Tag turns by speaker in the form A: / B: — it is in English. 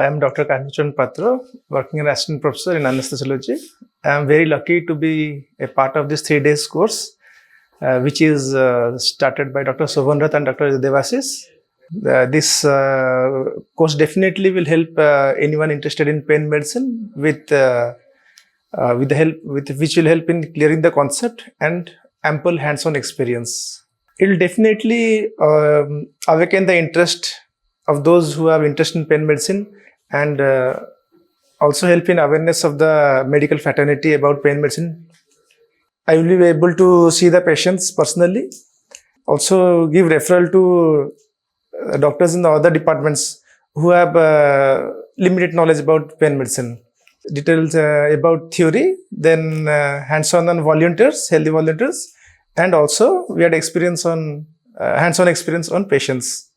A: I am Dr. Kanhu Patro, working as assistant professor in anesthesiology. I am very lucky to be a part of this 3 days course, which is started by Dr. Shovan Rath and Dr. Devasis. This course definitely will help anyone interested in pain medicine with the help which will help in clearing the concept and ample hands-on experience. It will definitely awaken the interest of those who have interest in pain medicine and also help in awareness of the medical fraternity about pain medicine. I will be able to see the patients personally, also give referral to doctors in the other departments who have limited knowledge about pain medicine. Details about theory, then hands-on on volunteers, healthy volunteers, and also we had experience on hands-on experience on patients.